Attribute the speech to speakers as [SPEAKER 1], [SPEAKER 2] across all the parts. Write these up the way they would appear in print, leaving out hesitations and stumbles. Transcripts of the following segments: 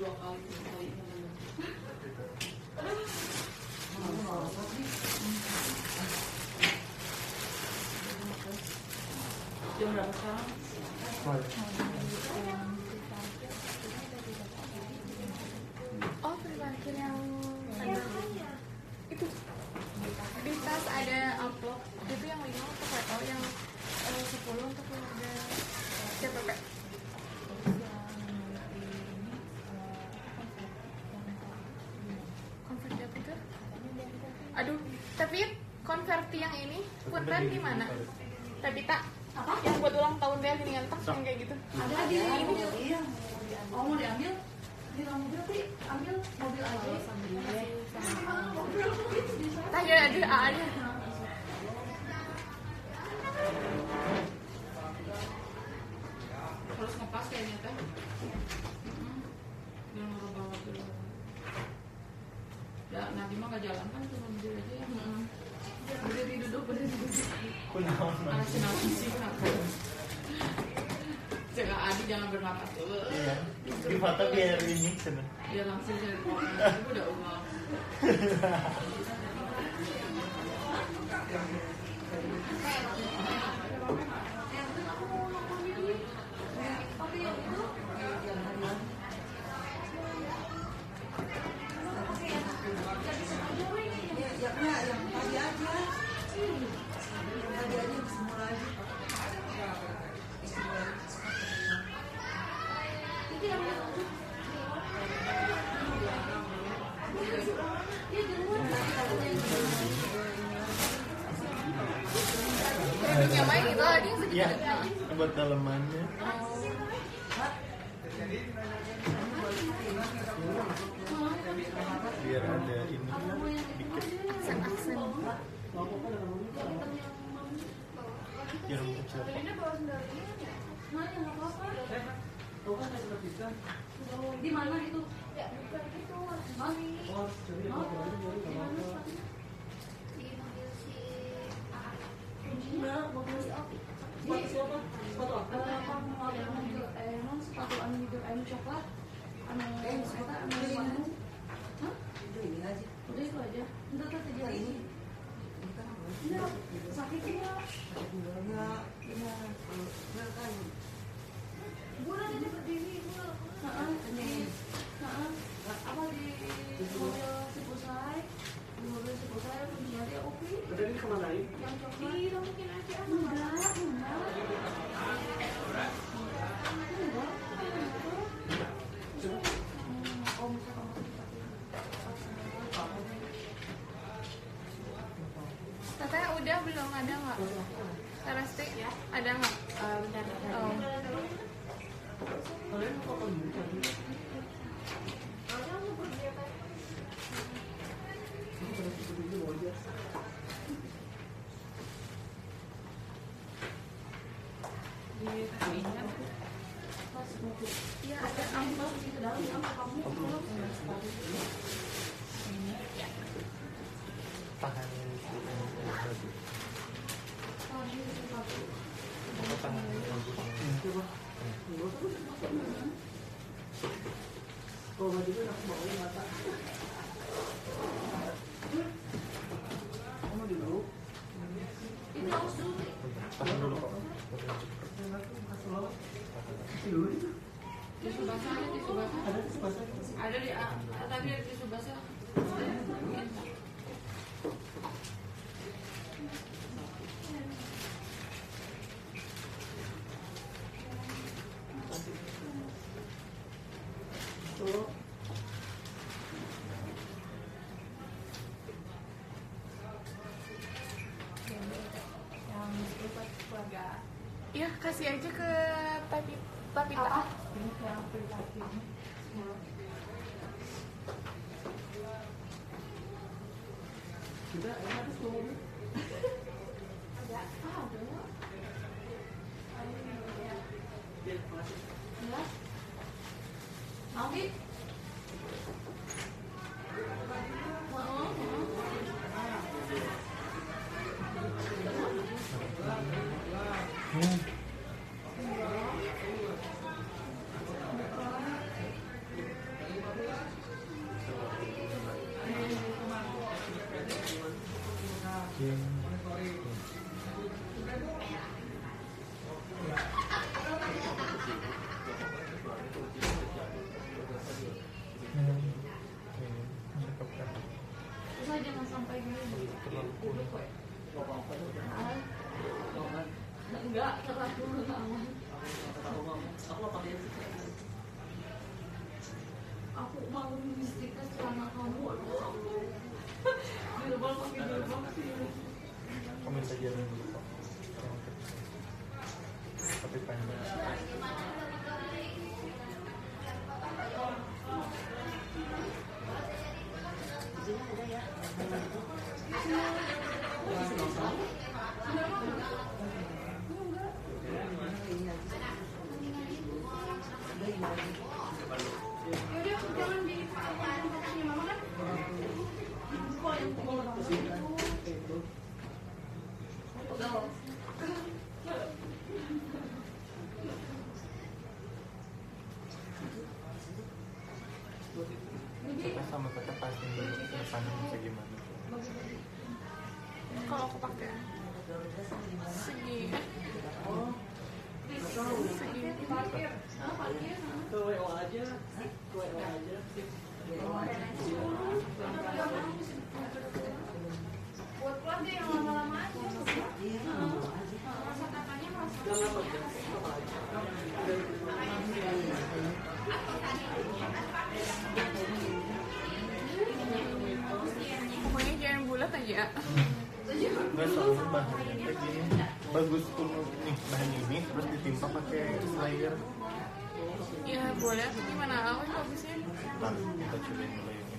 [SPEAKER 1] 2 kali 3 kali jam berapa sekarang?
[SPEAKER 2] Oh, parkir yang itu di tas ada amplop itu yang 5 untuk WO, yang 10 untuk keluarga CPP. Konverti apa itu? Aduh, tapi konverti yang ini punten di mana? Tapi tak apa? Yang buat ulang tahun dia gini ngantak yang kayak gitu.
[SPEAKER 1] Ada di ini. Iya. Oh, mau diambil? Di mobil tapi ambil mobil aja.
[SPEAKER 2] Tanya ada.
[SPEAKER 1] Harus ngepas kayaknya teh. Jangan bawa dulu. Ya, nanti mah nggak jalan kan cuma mobil aja ya. Berdiri duduk. Anak sinasi sih kenapa? Cek Adi jangan bernapas dulu.
[SPEAKER 3] Iya. Di foto biar ini sana.
[SPEAKER 1] Dia langsung jadi orang. Ibu udah umum.
[SPEAKER 2] Produknya main itu ada yang segitu.
[SPEAKER 3] Iya, buat dalemannya. Biar ada ini dikit.
[SPEAKER 2] Aksen.
[SPEAKER 3] Jarum kecil.
[SPEAKER 1] Di mana itu? Sepatu anu hidup anu coklat anu sepatu anu warna ini aja udah itu aja enggak terjadi ini sakit enggak kan bulan aja berdiri apa di mobil si Pusai punya dia Opi berdiri kemana ini yang coklat iya mungkin aja enggak
[SPEAKER 2] Katanya udah belum ada nggak? Terasti ada nggak?
[SPEAKER 1] bentar.
[SPEAKER 2] Oh. Iya ada amplop di dalam amplop.
[SPEAKER 3] Tahan tahan dulu kok.
[SPEAKER 1] Tisu basah ada tisu basah. Ada di tadi ada tisu basah.
[SPEAKER 2] Ya kasih aja ke Papita.
[SPEAKER 1] Sudah, ada semua. Ya. Mau stiker celana kamu. Jilbab pakai jilbab sih.
[SPEAKER 3] Kamu minta jarum dulu kok. Tapi panjang.
[SPEAKER 1] Yaudah, jangan di kasih mama kan? Kok yang pukul itu?
[SPEAKER 3] Kita sama pakai pastiin dulu depannya bisa gimana.
[SPEAKER 2] Kalau aku pakai segi
[SPEAKER 1] Parkir. Buat keluar deh yang lama-lama aja. Rasa katanya
[SPEAKER 2] pokoknya jangan bulat aja.
[SPEAKER 3] Nggak, soalnya bahannya kayak gini bagus untuk nih bahan ini terus ditimpa pakai layer.
[SPEAKER 2] Ya boleh, tapi gimana aku bagusnya?
[SPEAKER 3] Nah, kita cobain dulu yang ini.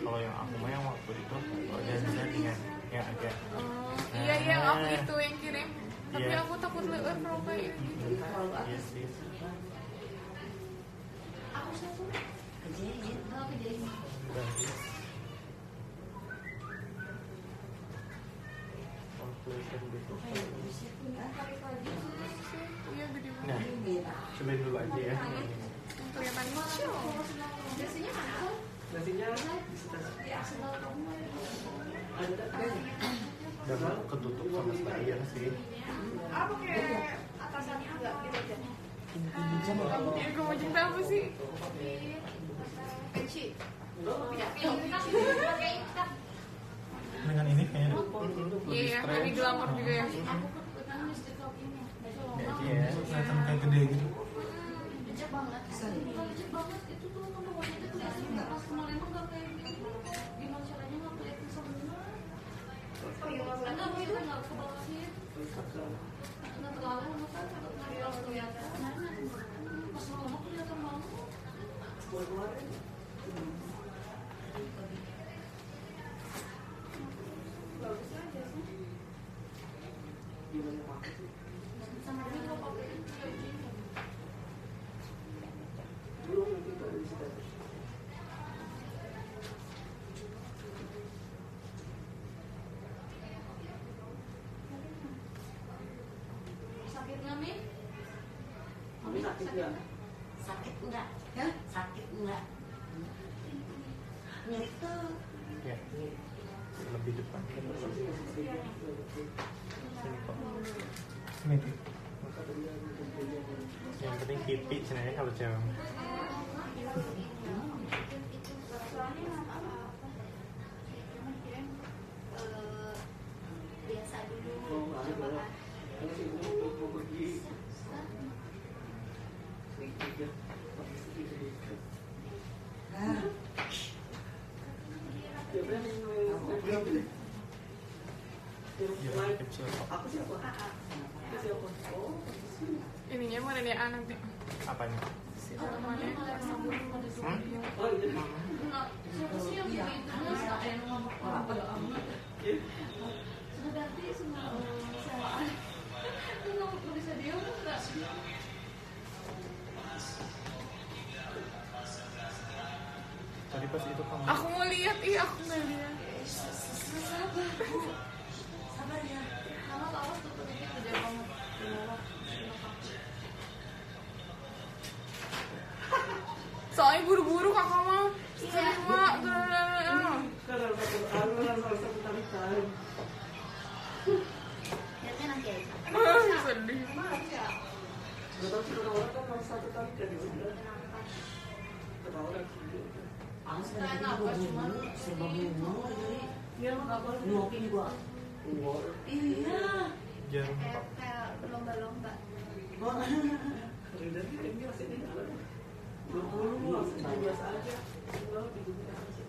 [SPEAKER 3] Kalau yang aku mah yang waktu itu kalau jadi kan yang agak
[SPEAKER 2] Iya yang aku itu yang kirim. Tapi
[SPEAKER 3] Iya.
[SPEAKER 2] aku takut leher kalau kayak gitu.
[SPEAKER 3] iya sih.
[SPEAKER 1] aku satu.
[SPEAKER 3] Bagus. Oh, kelihatan gitu.
[SPEAKER 2] Iya gede banget.
[SPEAKER 3] Nah, cobain dulu aja ya.
[SPEAKER 2] Kelihatan kecil.
[SPEAKER 1] Biasanya mana? Di arsenal kamu.
[SPEAKER 3] Dan ketutup sama layer sih.
[SPEAKER 1] Apa kayak atasannya enggak gitu aja?
[SPEAKER 2] Ya gue mau cerita apa sih?
[SPEAKER 1] Keci. Pakai ikat.
[SPEAKER 3] Dengan ini kayaknya
[SPEAKER 2] Iya ya, lebih glamor juga ya.
[SPEAKER 1] Aku kebetulan listrik kau ini.
[SPEAKER 3] ya. Kelihatan kayak gede gitu.
[SPEAKER 1] Lecet banget. Lecet banget itu tuh kalau waktu itu kelihatan pas kemarin tuh nggak kayak gitu. Gimana caranya nggak kelihatan semua? Karena aku itu nggak ke bawah sih. Nggak terlalu kan nggak terlalu kelihatan. Pas lama kelihatan banget. Bagus aja sih. Sama ini kalau pakai ini. Sakit nggak nih?
[SPEAKER 4] Mami sakit nggak? Sakit enggak? Hah? Sakit enggak? Nyeri tuh.
[SPEAKER 3] Ya. Lebih depan. Sini kok. Sini. Yang penting pipi sebenarnya kalau cewek.
[SPEAKER 1] Biasa dulu.
[SPEAKER 3] Jangan kecil kok.
[SPEAKER 4] Aku siapa? Aku siapa? Oh,
[SPEAKER 2] Ininya mau ada nanti.
[SPEAKER 3] Apanya?
[SPEAKER 2] Si dalamannya sabun ada dua dia.
[SPEAKER 4] oh iya.
[SPEAKER 1] Siapa sih yang begitu? Yang ngomong apa? Sudah ganti semua sewaan. Itu nggak bisa dia enggak?
[SPEAKER 3] Tadi pas itu kamu.
[SPEAKER 2] Aku mau lihat, iya aku nggak lihat.
[SPEAKER 1] Sabar ya. Mama tahu tutupnya gede banget. Di bawah.
[SPEAKER 2] Soalnya buru-buru kakak mah. Terima.
[SPEAKER 1] Lihatnya nanti aja.
[SPEAKER 2] Sedih.
[SPEAKER 4] Gak tau sih orang-orang kan mau satu kali kan ya udah. Ketahuan. Panas kan jadi serba bingung jadi.
[SPEAKER 1] Dia mah nggak boleh.
[SPEAKER 4] Ngopi gua. Iya.
[SPEAKER 3] Jarum kok.
[SPEAKER 1] Kayak lomba-lomba.
[SPEAKER 4] Gua
[SPEAKER 3] Iya
[SPEAKER 4] 20 langsung 17 aja. Enggak, 17 aja.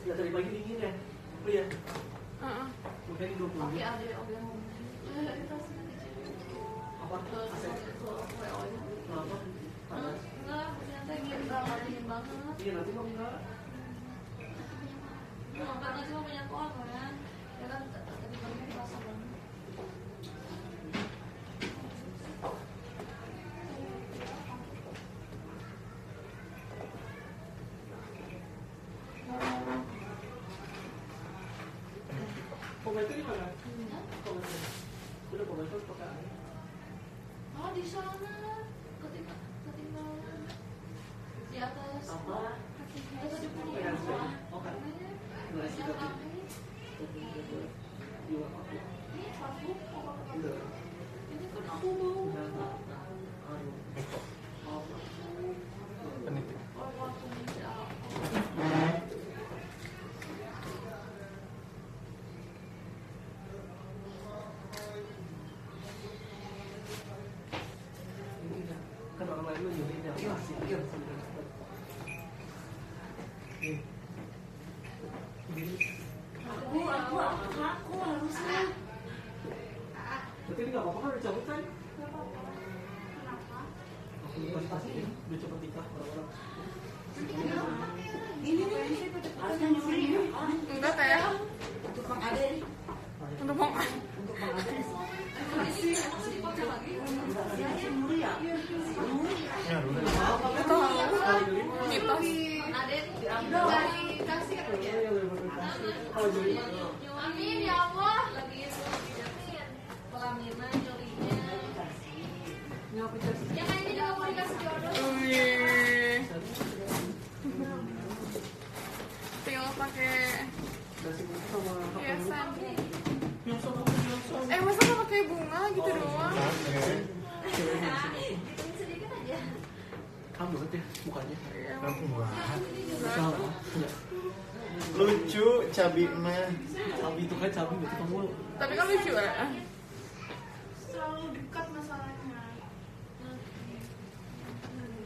[SPEAKER 4] Ya tadi pagi dingin ya? Oh iya. Makanya 20.
[SPEAKER 1] Oke, ada yang ngomong.
[SPEAKER 4] Apa? Asep? Kenapa? Panas?
[SPEAKER 1] Enggak, ternyata dingin banget.
[SPEAKER 4] Iya, nanti mau enggak?
[SPEAKER 1] Karena cuma punya pohon kan. Ya kan tadi pagi terasa banget.
[SPEAKER 4] Komentar di mana? Komentar. Udah komentar pakai air.
[SPEAKER 1] Oh, di sana ketinggalan di atas
[SPEAKER 4] Apa?
[SPEAKER 1] itu di punya
[SPEAKER 4] Pegang sepeda. Oh kan? Nggak sih,
[SPEAKER 1] banyak
[SPEAKER 4] tapi.
[SPEAKER 1] api.
[SPEAKER 4] Dua apa?
[SPEAKER 1] Ini parfum apa?
[SPEAKER 4] Enggak.
[SPEAKER 1] Ini kan aku mau
[SPEAKER 4] Enggak. Aduh. Oh,
[SPEAKER 3] Penitip.
[SPEAKER 1] oh parfum ini apa?
[SPEAKER 4] ini enggak. Kan orang lain mah nyuri enggak. Iya sih, iya sih. Nih. Ini.
[SPEAKER 1] Aku harusnya.
[SPEAKER 4] Berarti ini nggak apa-apa kan udah cabut kan?
[SPEAKER 1] Kenapa?
[SPEAKER 4] Aku lupa pasti udah cepet nikah orang-orang.
[SPEAKER 5] Ini harusnya nyuri ya.
[SPEAKER 2] Enggak teh.
[SPEAKER 5] Untuk Bang Ade.
[SPEAKER 2] Untuk mau
[SPEAKER 5] Untuk Bang Ade.
[SPEAKER 1] Ini masih dipakai lagi.
[SPEAKER 5] Ya, nyuri ya. Nyuri.
[SPEAKER 3] Ya, udah.
[SPEAKER 2] itu mitos.
[SPEAKER 1] Aden dari kasir ya.
[SPEAKER 4] Kalau jadi mah
[SPEAKER 1] Amin ya Allah. Lagi itu dijamin pelaminan jolinya.
[SPEAKER 4] ngapain sih?
[SPEAKER 1] Yang ini juga mau dikasih jodoh.
[SPEAKER 2] Wih. Tinggal pakai
[SPEAKER 4] Kasih buku sama apa dulu?
[SPEAKER 2] hiasan.
[SPEAKER 4] Yang sama biasa.
[SPEAKER 2] Masa nggak pakai bunga gitu doang?
[SPEAKER 4] Ceweknya sih.
[SPEAKER 1] Ini sedikit aja.
[SPEAKER 4] Kamu banget ya mukanya.
[SPEAKER 3] Kamu banget.
[SPEAKER 4] Salah. Enggak.
[SPEAKER 3] Lucu cabi mah.
[SPEAKER 4] Cabi itu kan cabi berarti kamu.
[SPEAKER 2] Tapi kan lucu ya.
[SPEAKER 1] Selalu dekat masalahnya.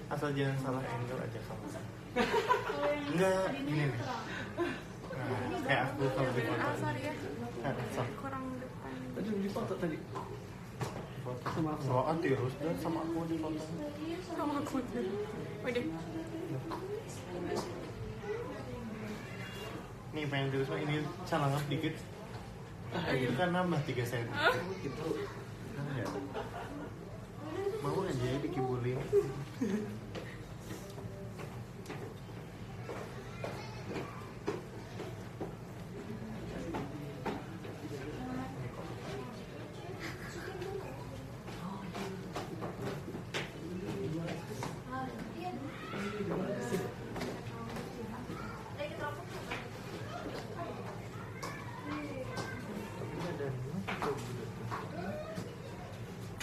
[SPEAKER 3] Asal jangan salah angle aja kamu.
[SPEAKER 1] Kalau yang
[SPEAKER 3] Enggak,
[SPEAKER 1] tadinya
[SPEAKER 3] ini nih.
[SPEAKER 1] terang.
[SPEAKER 3] Nah, kayak aku kalau di foto.
[SPEAKER 2] Asal ya
[SPEAKER 3] Asal.
[SPEAKER 2] kurang depan.
[SPEAKER 4] Tadi di foto tadi. Sama aku.
[SPEAKER 3] Soal tirus dan sama aku di foto.
[SPEAKER 2] Sama aku tuh. Waduh.
[SPEAKER 3] Nih pengen tirus mah ini calangan dikit. Itu kan nambah 3 cm.
[SPEAKER 4] Gitu.
[SPEAKER 3] Kan ya. Mau aja ya dikibulin.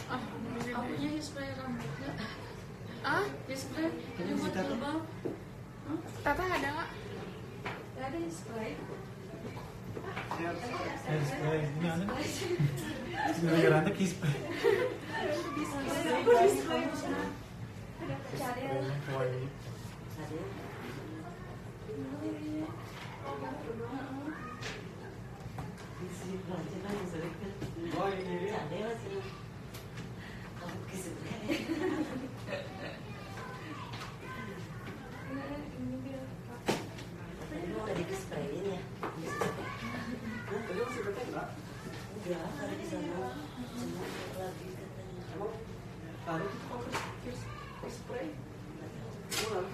[SPEAKER 2] Ah,
[SPEAKER 1] Aku punya spray rambut nggak?
[SPEAKER 2] ah,
[SPEAKER 1] Spray yang buat jilbab.
[SPEAKER 2] Tata ada nggak?
[SPEAKER 1] Nggak ada spray.
[SPEAKER 3] Hairspray ini ada. Gara-gara nanti kispray.
[SPEAKER 1] Cari
[SPEAKER 3] Wangi.
[SPEAKER 5] Ade. Isi belanja kan yang sering kan.
[SPEAKER 4] Oh ini.
[SPEAKER 5] Ade lah sih. Kamu kesukaan. Tadi lu udah di-sprayin ya.
[SPEAKER 4] Tadi masih pakai enggak?
[SPEAKER 5] Enggak, ada di sana. Cuma lagi katanya.
[SPEAKER 4] Emang taruh itu kok spray? Bukan.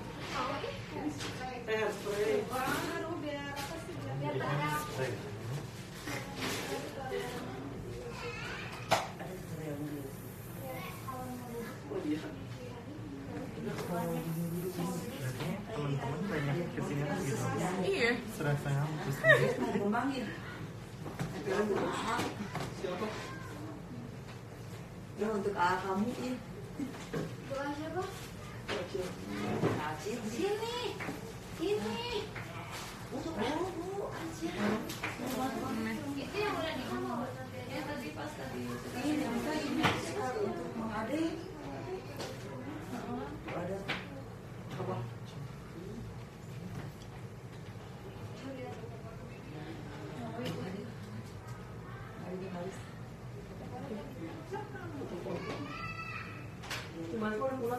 [SPEAKER 4] Hairspray.
[SPEAKER 3] Hairspray.
[SPEAKER 5] Ada spray yang dulu.
[SPEAKER 4] Oh iya.
[SPEAKER 3] Teman-teman banyak kesini kan gitu.
[SPEAKER 2] Iya.
[SPEAKER 3] Serasa terus
[SPEAKER 5] Ada kembangin.
[SPEAKER 4] Siapa?
[SPEAKER 5] Ya untuk kamu ini.
[SPEAKER 1] Bukan siapa?
[SPEAKER 4] Kecil.
[SPEAKER 5] Kacil sih.
[SPEAKER 1] Sini. Ini.
[SPEAKER 5] Untuk bu aja.
[SPEAKER 1] Itu yang udah di kamar. Ya tadi pas tadi.
[SPEAKER 5] Ini kita ini untuk mengade.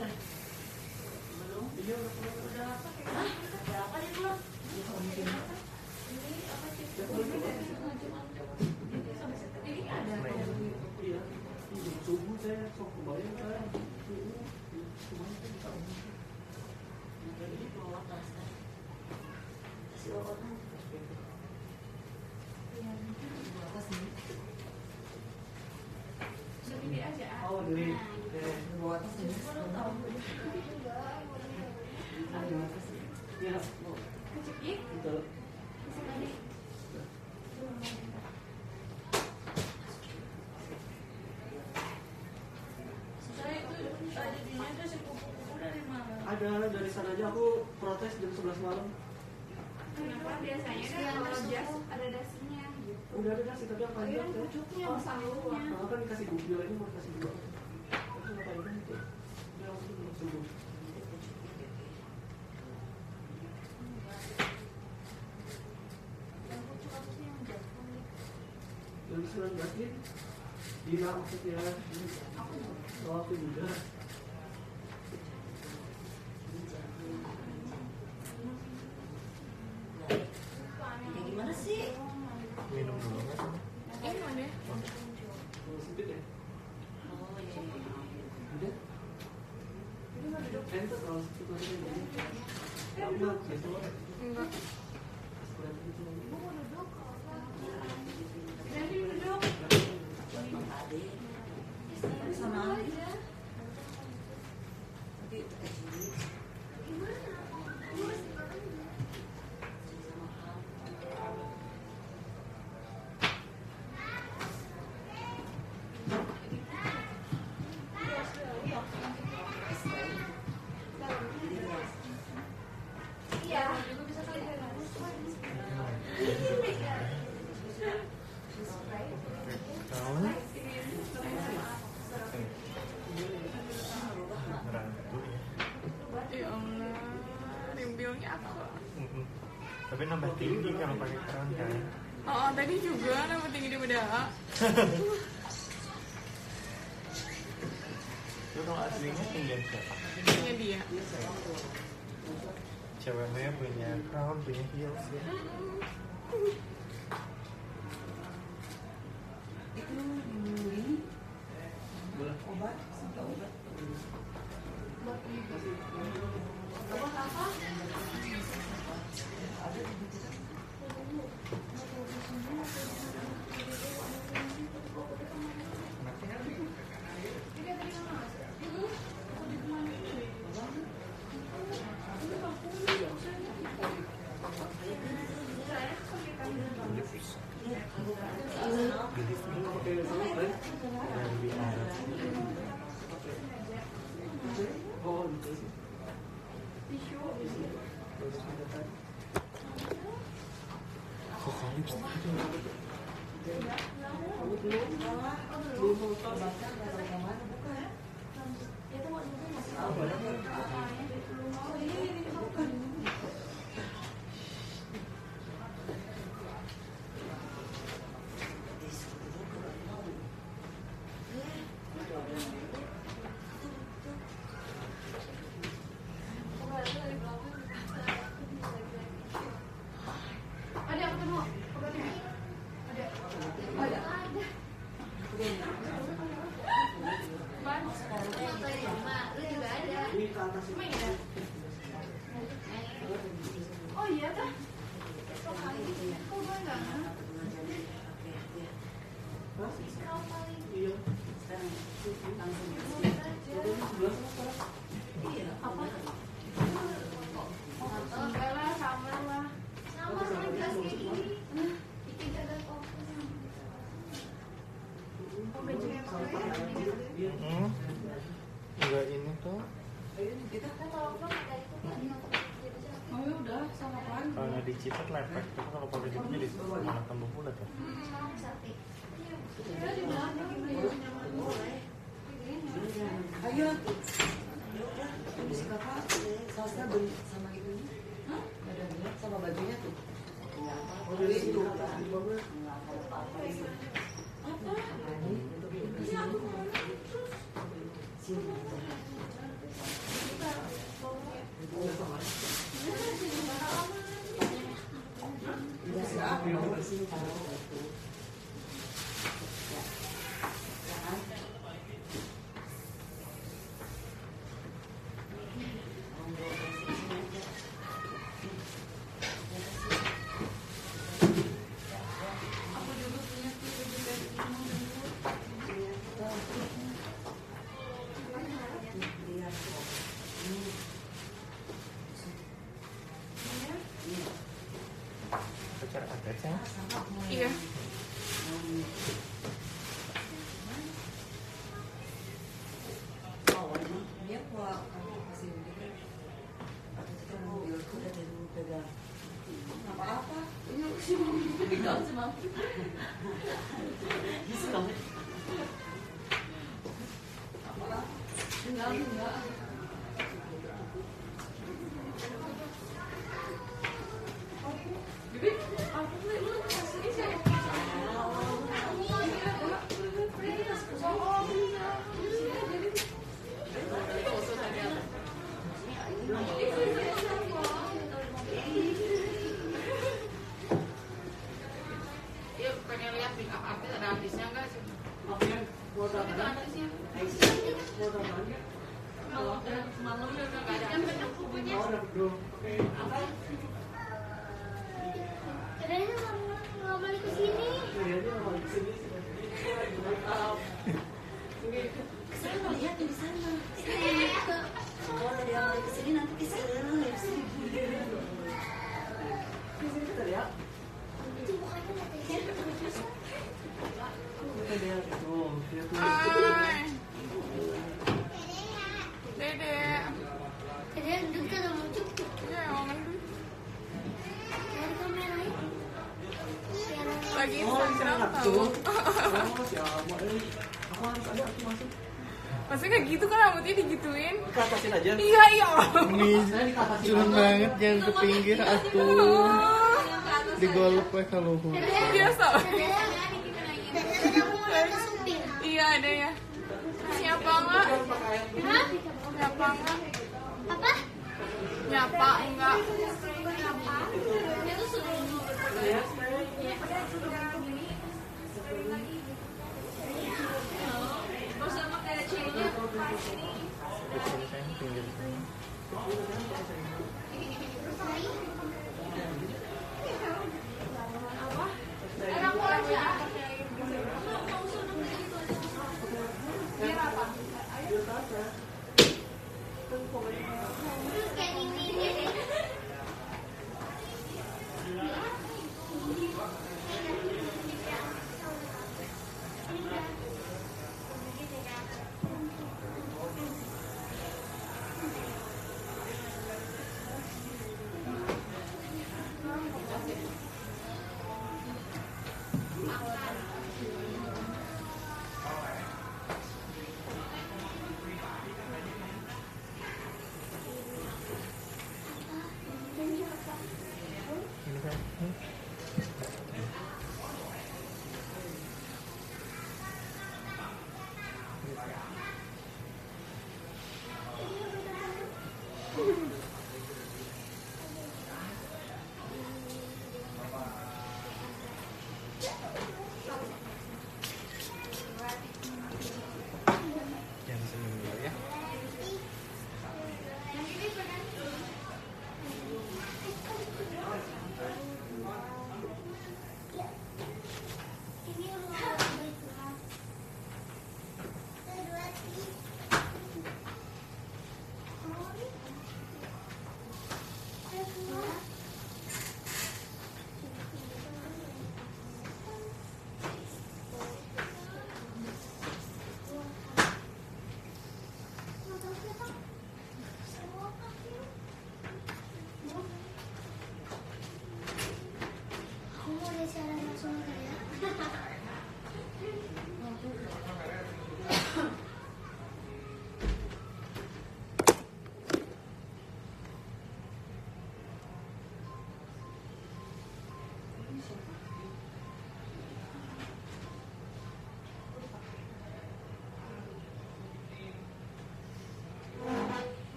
[SPEAKER 5] pulang? Belum.
[SPEAKER 4] Iya udah pulang.
[SPEAKER 1] Udah apa?
[SPEAKER 5] Hah? Ada apa dia pulang?
[SPEAKER 1] Ini apa sih? Ini ada.
[SPEAKER 4] Iya. Jam subuh saya sok kebayang kan. Kemarin kan kita
[SPEAKER 5] Jadi bawa tas kan. Kasih orang. Bawa tas nih.
[SPEAKER 1] Sendiri aja.
[SPEAKER 4] oh dari
[SPEAKER 5] Bawa tas nih.
[SPEAKER 1] Baru tahu.
[SPEAKER 4] ya
[SPEAKER 1] Kecil.
[SPEAKER 4] betul.
[SPEAKER 1] Sekali. Saya itu jadinya tuh si kupu-kupu dari mana?
[SPEAKER 4] Ada dari sana aja aku protes jam 11 malam.
[SPEAKER 1] Kenapa biasanya kan kalau jas ada dasinya gitu.
[SPEAKER 4] Udah ada sih tapi yang panjang kan.
[SPEAKER 1] Pucuknya sayurnya.
[SPEAKER 4] Kalau kan dikasih mobil ini mau dikasih dua. Aku ngapain kan itu? Ya langsung belum sembuh.
[SPEAKER 1] Yang pucuk apa sih yang jatuh?
[SPEAKER 4] Yang 19 nih. Dina maksudnya. Oh aku juga.
[SPEAKER 5] Ya gimana sih?
[SPEAKER 3] Minum dulu kan?
[SPEAKER 2] Ini mana?
[SPEAKER 4] Kalau sempit ya.
[SPEAKER 5] Oh iya.
[SPEAKER 4] Udah. Enter kalau sempit masih jadi. Kamu besok.
[SPEAKER 2] Enggak.
[SPEAKER 4] Sekolah itu.
[SPEAKER 1] Jadi duduk.
[SPEAKER 5] Ade. Sama aja. Tapi kasih.
[SPEAKER 1] Iya. Juga bisa kali
[SPEAKER 3] Tahu? Ngerantu ya.
[SPEAKER 2] Ya Allah, rimbilnya aku.
[SPEAKER 3] Tapi nambah tinggi kalau pakai crown kan.
[SPEAKER 2] Oh, tadi juga nama tinggi di bedah.
[SPEAKER 3] Itu kalau aslinya tinggian siapa?
[SPEAKER 2] Punya dia.
[SPEAKER 3] Ceweknya punya crown, punya heels ya.
[SPEAKER 5] Itu ini obat, sampai obat.
[SPEAKER 1] Buat apa?
[SPEAKER 3] Yang di Arab.
[SPEAKER 4] Oh gitu sih.
[SPEAKER 3] Kok kau lipstick itu?
[SPEAKER 4] Kamu belum mau tahu.
[SPEAKER 1] Ada aku ketemu. Ada. Ada. Ban. Lu juga ada.
[SPEAKER 4] Ini ke atas ini.
[SPEAKER 1] Oh iya kan? Kok gue enggak?
[SPEAKER 4] Hah?
[SPEAKER 1] Kau paling.
[SPEAKER 4] Iya.
[SPEAKER 5] Sekarang langsung
[SPEAKER 4] Udah sebelah sama sekarang.
[SPEAKER 1] Apa? Enggak lah, sama lah. Sama gelas kayak gini. Bikin ada fokus. Oh, baju yang
[SPEAKER 4] Iya.
[SPEAKER 3] Enggak ini tuh.
[SPEAKER 1] kan kalau belum ada itu kan.
[SPEAKER 5] Oh ya udah sama apaan?
[SPEAKER 3] Kalau nggak dicipet lepek, tapi kalau pakai gitu jadi malah tambah bulat ya.
[SPEAKER 1] Sate. Iya, di belakang gimana nyaman boleh.
[SPEAKER 5] Ayo. Ya udah, ini si kakak Salsa beli sama itu. Hah? Ada lihat sama bajunya tuh. Enggak apa.
[SPEAKER 4] Oh dari situ. Bagus.
[SPEAKER 5] Enggak apa-apa.
[SPEAKER 1] Apa?
[SPEAKER 5] Ini
[SPEAKER 1] Iya, aku mau.
[SPEAKER 5] sini. sini taruh itu. Ya. Ya kan?
[SPEAKER 1] Aku juga punya tuh baju baju
[SPEAKER 3] Pacar ada sih.
[SPEAKER 2] Iya.
[SPEAKER 5] Oh, dia mau kasih begini. Atau kita mau yurku udah dari pegang. Nggak apa-apa.
[SPEAKER 1] ini sih mau pegang sih Bang.
[SPEAKER 5] Bisa kamu.
[SPEAKER 1] Enggak. Bibi, aku tuh lu kasih ini sih.
[SPEAKER 2] Iya, pengen lihat pick up artis ada artisnya nggak sih?
[SPEAKER 1] Itu artisnya. Kalau malamnya udah nggak ada. Yang benar bukunya.
[SPEAKER 6] Katanya nggak balik ke sini.
[SPEAKER 5] Saya mau lihat di sana. Kalau dia balik ke sini nanti kita live sini.
[SPEAKER 6] Itu bukannya katanya.
[SPEAKER 2] Hai. Dede.
[SPEAKER 6] Katanya dekat sama cukup.
[SPEAKER 2] Ya, ngomong dulu.
[SPEAKER 6] Dari kameranya.
[SPEAKER 2] Lagi Instagram tahu.
[SPEAKER 4] Aku harus ada aku masuk.
[SPEAKER 2] Masih kayak gitu kan rambutnya digituin?
[SPEAKER 4] Katasin aja.
[SPEAKER 2] Iya, iya.
[SPEAKER 3] Ini curang banget, jangan ke pinggir atuh. Digolok we ka luhur.
[SPEAKER 2] Biasa.
[SPEAKER 6] Katanya kamu mau lihat ke supir.
[SPEAKER 2] Iya, ada ya. Siapa enggak?
[SPEAKER 6] Hah?
[SPEAKER 2] Siapa enggak?
[SPEAKER 6] Apa?
[SPEAKER 2] Nyapa enggak?
[SPEAKER 1] Itu sudah Bos sama kayak ceweknya.
[SPEAKER 3] Kecil saya pinggir.
[SPEAKER 1] Aku aja.
[SPEAKER 6] Kayak ini.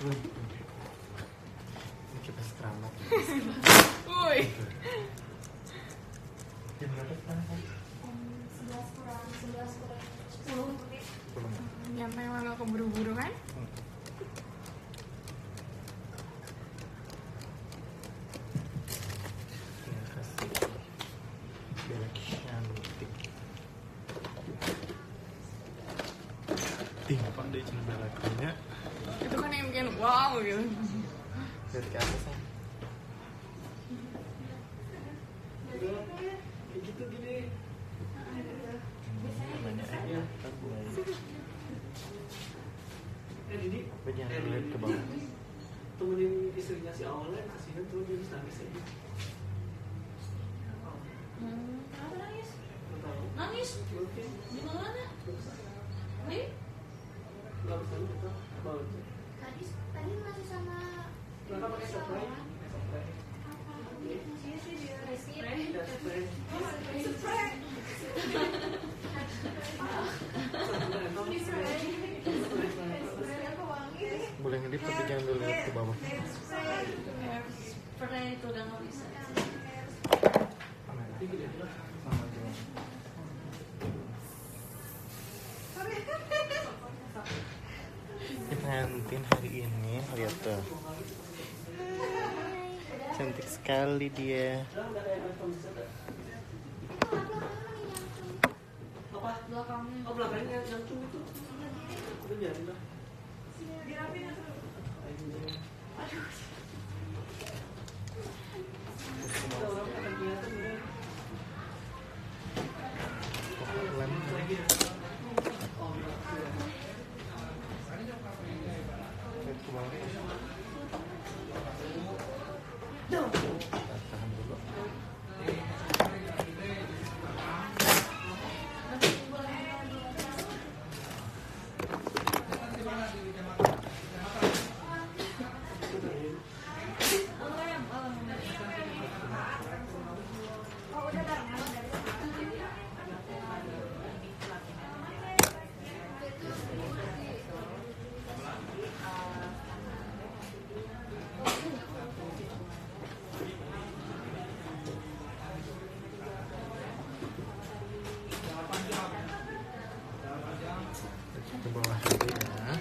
[SPEAKER 3] Ini kipas keramat.
[SPEAKER 2] Woi.
[SPEAKER 3] Jam berapa sekarang?
[SPEAKER 1] 11 kurang 10 menit.
[SPEAKER 2] Nyantai emang gak keburu-buru kan?
[SPEAKER 3] Terima kasih. Belak cantik. Pak deh cina belakangnya.
[SPEAKER 2] Itu kan yang bikin wow gitu.
[SPEAKER 3] Dari ke atas ya.
[SPEAKER 4] Gitu gini.
[SPEAKER 3] Namanya aja.
[SPEAKER 4] Didi.
[SPEAKER 3] Jangan lihat ke bawah.
[SPEAKER 4] Temenin istrinya si Aulnya kasihan tuh dia bisa nangis aja.
[SPEAKER 1] Kenapa nangis?
[SPEAKER 4] Nggak tahu.
[SPEAKER 1] Nangis?
[SPEAKER 4] Mungkin
[SPEAKER 1] Di mana? Nih?
[SPEAKER 4] nggak bisa lupa. Bawa aja.
[SPEAKER 6] Tadi masih sama
[SPEAKER 4] Kenapa pakai spray? Spray. Ya spray.
[SPEAKER 3] Boleh ngedip tapi jangan dulu lihat ke bawah.
[SPEAKER 1] Pernah itu udah nggak bisa.
[SPEAKER 3] Sama aja. Ini pengantin hari ini, lihat tuh. Cantik sekali dia.
[SPEAKER 4] Apa?
[SPEAKER 1] Belakangnya.
[SPEAKER 4] Oh belakangnya jantung itu. Udah biarin lah. Kita orang akan kelihatan ya.
[SPEAKER 3] Pelan. Lihat ke bawah. Tahan dulu. Ke bawah dulu ya.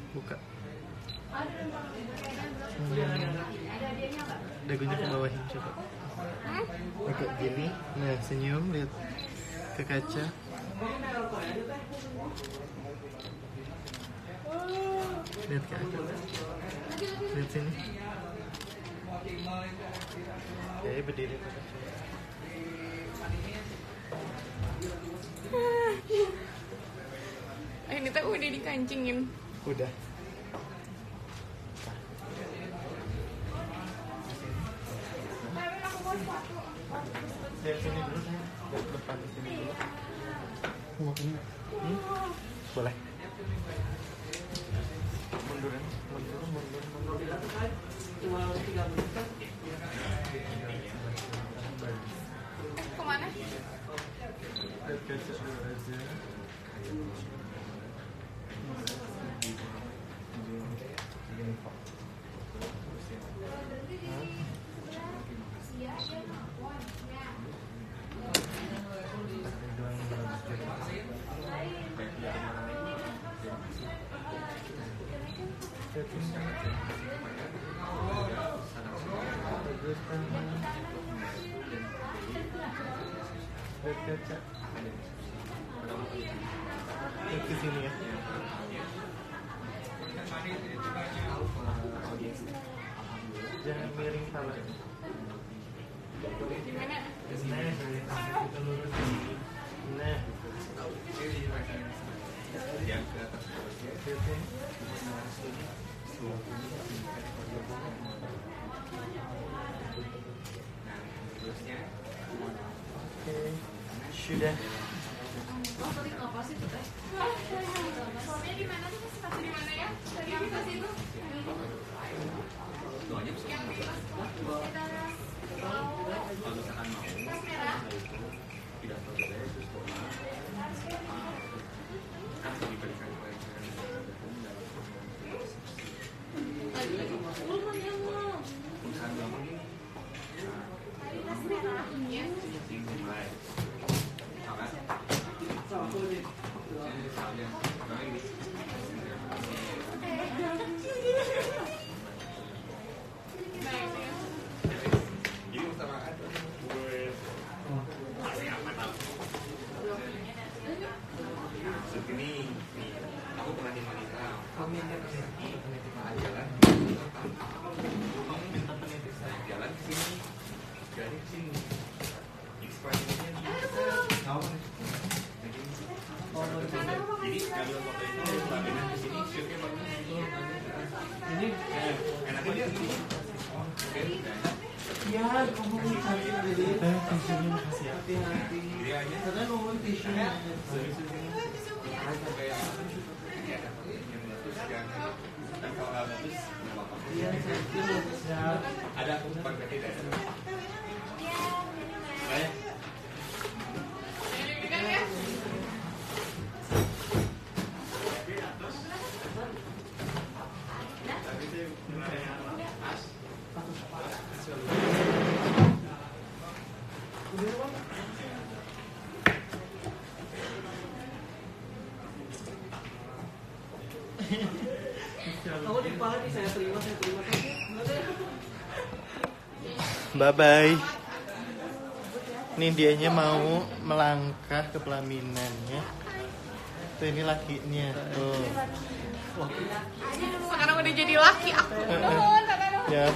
[SPEAKER 3] Buka. Dagunya ke bawahin coba. Oke, gini. Nah, senyum, lihat ke kaca. Lihat ke kaca. Lihat sini. Oke, berdiri ke kaca.
[SPEAKER 2] Ini tuh udah dikancingin.
[SPEAKER 3] Udah. Dari sini dulu saya, dari depan sini dulu. Mau ini? Boleh. munduran, mundur.
[SPEAKER 4] Kalau dilakukan cuma 3 menit kan.
[SPEAKER 2] Kemana?
[SPEAKER 3] Lihat kaca dulu aja. Lihat kaca. Lihat ke sini ya. Jangan miring kepala.
[SPEAKER 2] Gimana?
[SPEAKER 3] Nah, kita lurus. Nah. Oke, sudah.
[SPEAKER 1] Oh, tadi ngapa sih tuh teh?
[SPEAKER 2] Suaminya di mana tuh? Sepatu di mana ya? Tadi yang di situ. Yang di tas merah.
[SPEAKER 1] Lagi ulun ya mau.
[SPEAKER 2] Tas merah. Iya.
[SPEAKER 4] Sama kulit.
[SPEAKER 7] Aku pernah di Manila.
[SPEAKER 3] Kami lihat ke sini.
[SPEAKER 7] Jalan.
[SPEAKER 3] Kamu minta penitip saya.
[SPEAKER 7] Jalan ke sini. Dari sini. Ekspansinya di
[SPEAKER 3] Tahu nih.
[SPEAKER 7] Jadi kalau foto itu pelaminan di sini shootnya bagus.
[SPEAKER 3] Ini
[SPEAKER 7] Enaknya di sini. Oke,
[SPEAKER 4] Ya, kamu cari jadi
[SPEAKER 3] tisunya makasih ya.
[SPEAKER 4] hati-hati.
[SPEAKER 7] dia aja
[SPEAKER 4] Karena nomor tisunya.
[SPEAKER 7] kayak yang bagus yang dan kalau nggak bagus nggak apa-apa.
[SPEAKER 4] Iya, saya bagus ya.
[SPEAKER 7] Ada aku pakai tidak.
[SPEAKER 3] Baik.
[SPEAKER 2] Deg-degan ya?
[SPEAKER 4] Kamu di kepala nih, saya terima saja.
[SPEAKER 3] Bye bye. Ini dianya mau melangkah ke pelaminannya. Tuh ini lakinya. Tuh.
[SPEAKER 2] Sekarang udah jadi laki aku. Nuhun, kakak nuhun.
[SPEAKER 3] Ya.